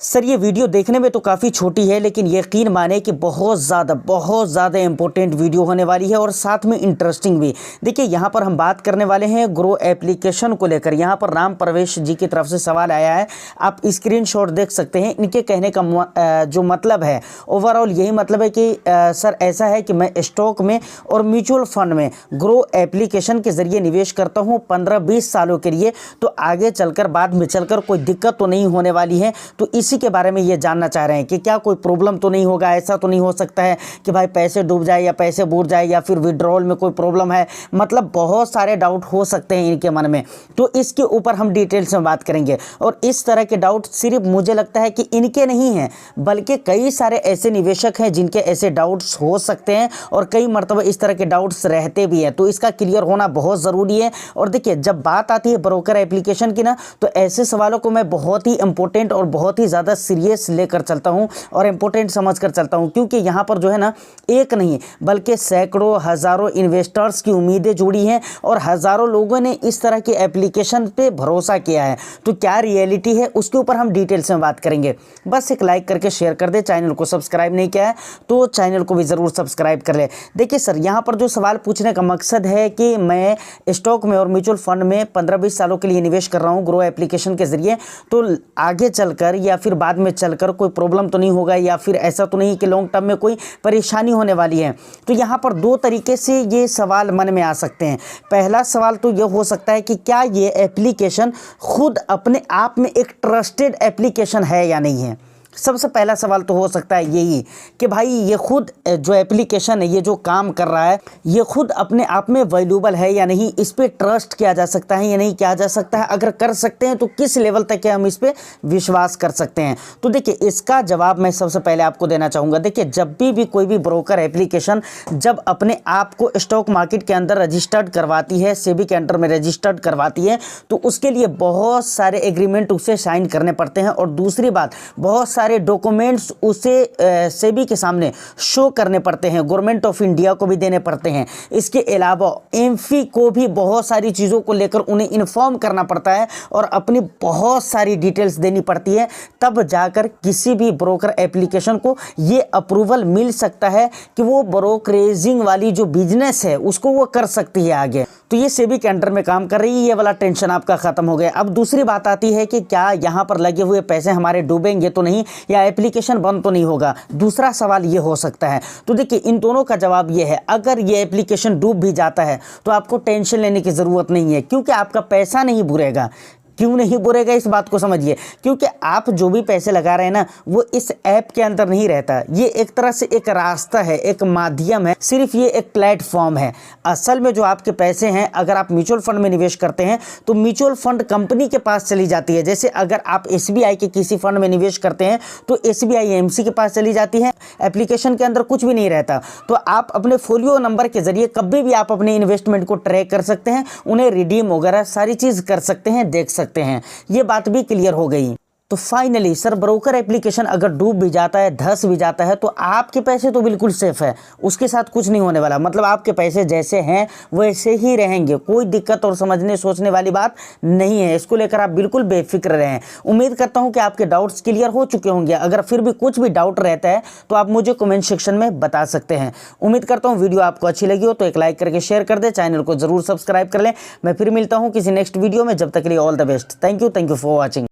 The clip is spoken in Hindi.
सर ये वीडियो देखने में तो काफ़ी छोटी है, लेकिन यकीन माने कि बहुत ज़्यादा इंपॉर्टेंट वीडियो होने वाली है और साथ में इंटरेस्टिंग भी। देखिए यहाँ पर हम बात करने वाले हैं ग्रो एप्लीकेशन को लेकर। यहाँ पर राम प्रवेश जी की तरफ से सवाल आया है, आप स्क्रीनशॉट देख सकते हैं। इनके कहने का जो मतलब है ओवरऑल यही मतलब है कि सर ऐसा है कि मैं स्टॉक में और म्यूचुअल फंड में ग्रो एप्लीकेशन के ज़रिए निवेश करता हूँ 15-20 सालों के लिए, तो आगे चलकर बाद में चलकर कोई दिक्कत तो नहीं होने वाली है। तो इसी के बारे में ये जानना चाह रहे हैं कि क्या कोई प्रॉब्लम तो नहीं होगा, ऐसा तो नहीं हो सकता है कि भाई पैसे डूब जाए या पैसे बूड़ जाए या फिर विड्रॉल में कोई प्रॉब्लम है। मतलब बहुत सारे डाउट हो सकते हैं इनके मन में, तो इसके ऊपर हम डिटेल्स में बात करेंगे। और इस तरह के डाउट सिर्फ मुझे लगता है कि इनके नहीं हैं, बल्कि कई सारे ऐसे निवेशक हैं जिनके ऐसे डाउट्स हो सकते हैं और कई मरतबा इस तरह के डाउट्स रहते भी हैं। तो इसका क्लियर होना बहुत ज़रूरी है। और देखिए जब बात आती है ब्रोकर एप्लीकेशन की ना, तो ऐसे सवालों को मैं बहुत ही इंपॉर्टेंट और बहुत ही ज़्यादा सीरियस लेकर चलता हूं और इंपॉर्टेंट समझ कर चलता हूं, क्योंकि यहां पर जो है ना एक नहीं बल्कि सैकड़ों हज़ारों इन्वेस्टर्स की उम्मीदें जुड़ी हैं और हज़ारों लोगों ने इस तरह के एप्लीकेशन पे भरोसा किया है। तो क्या रियलिटी है उसके ऊपर हम डिटेल्स में बात करेंगे। बस एक लाइक करके शेयर कर दे, चैनल को सब्सक्राइब नहीं किया है तो चैनल को भी ज़रूर सब्सक्राइब कर ले। देखिए सर यहाँ पर जो सवाल पूछने का मकसद है कि मैं स्टॉक में और म्यूचुअल फंड में 15-20 सालों के लिए निवेश कर रहा हूँ ग्रो एप्लीकेशन के ज़रिए, तो आगे चलकर या फिर बाद में चलकर कोई प्रॉब्लम तो नहीं होगा या फिर ऐसा तो नहीं कि लॉन्ग टर्म में कोई परेशानी होने वाली है। तो यहाँ पर दो तरीके से ये सवाल मन में आ सकते हैं। पहला सवाल तो ये हो सकता है कि क्या ये एप्लीकेशन खुद अपने आप में एक ट्रस्टेड एप्लीकेशन है या नहीं है। सबसे पहला सवाल तो हो सकता है यही कि भाई ये खुद जो एप्लीकेशन है, ये जो काम कर रहा है, ये खुद अपने आप में वैल्यूएबल है या नहीं, इस पर ट्रस्ट किया जा सकता है या नहीं किया जा सकता है। अगर कर सकते हैं तो किस लेवल तक हम इस पर विश्वास कर सकते हैं। तो देखिए इसका जवाब मैं सबसे पहले आपको देना चाहूँगा। देखिए जब भी कोई भी ब्रोकर एप्लीकेशन जब अपने आप को स्टॉक मार्केट के अंदर रजिस्टर्ड करवाती है, सेबी के अंडर में रजिस्टर्ड करवाती है, तो उसके लिए बहुत सारे एग्रीमेंट उसे साइन करने पड़ते हैं। और दूसरी बात, बहुत सारे डॉक्यूमेंट्स उसे सेबी के सामने शो करने पड़ते हैं, गवर्नमेंट ऑफ इंडिया को भी देने पड़ते हैं। इसके अलावा एमफी को भी बहुत सारी चीज़ों को लेकर उन्हें इन्फॉर्म करना पड़ता है और अपनी बहुत सारी डिटेल्स देनी पड़ती है, तब जाकर किसी भी ब्रोकर एप्लीकेशन को ये अप्रूवल मिल सकता है कि वो ब्रोकरेजिंग वाली जो बिजनेस है उसको वो कर सकती है आगे। तो ये सेबी के अंडर में काम कर रही है, ये वाला टेंशन आपका खत्म हो गया। अब दूसरी बात आती है कि क्या यहाँ पर लगे हुए पैसे हमारे डूबेंगे तो नहीं, या एप्लीकेशन बंद तो नहीं होगा। दूसरा सवाल ये हो सकता है। तो देखिए इन दोनों का जवाब ये है, अगर ये एप्लीकेशन डूब भी जाता है तो आपको टेंशन लेने की ज़रूरत नहीं है, क्योंकि आपका पैसा नहीं बुरेगा। क्यों नहीं बुरेगा इस बात को समझिए, क्योंकि आप जो भी पैसे लगा रहे हैं ना वो इस ऐप के अंदर नहीं रहता। ये एक तरह से एक रास्ता है, एक माध्यम है, सिर्फ ये एक प्लेटफॉर्म है। असल में जो आपके पैसे हैं, अगर आप म्यूचुअल फंड में निवेश करते हैं तो म्यूचुअल फंड कंपनी के पास चली जाती है। जैसे अगर आप एसबीआई के किसी फंड में निवेश करते हैं तो एसबीआई एमसी के पास चली जाती है। एप्लीकेशन के अंदर कुछ भी नहीं रहता, तो आप अपने फोलियो नंबर के जरिए कभी भी आप अपने इन्वेस्टमेंट को ट्रैक कर सकते हैं, उन्हें रिडीम वगैरह सारी चीज़ कर सकते हैं, देख सकते हैं। ये बात भी क्लियर हो गई। तो फाइनली सर ब्रोकर एप्लीकेशन अगर डूब भी जाता है, धस भी जाता है, तो आपके पैसे तो बिल्कुल सेफ है, उसके साथ कुछ नहीं होने वाला। मतलब आपके पैसे जैसे हैं वैसे ही रहेंगे, कोई दिक्कत और समझने सोचने वाली बात नहीं है। इसको लेकर आप बिल्कुल बेफिक्र रहें। उम्मीद करता हूं कि आपके डाउट्स क्लियर हो चुके होंगे। अगर फिर भी कुछ भी डाउट रहता है तो आप मुझे कमेंट सेक्शन में बता सकते हैं। उम्मीद करता हूँ वीडियो आपको अच्छी लगी हो तो एक लाइक करके शेयर कर दे, चैनल को जरूर सब्सक्राइब कर लें। मैं फिर मिलता हूँ किसी नेक्स्ट वीडियो में, जब तक के लिए all the best. Thank you for watching.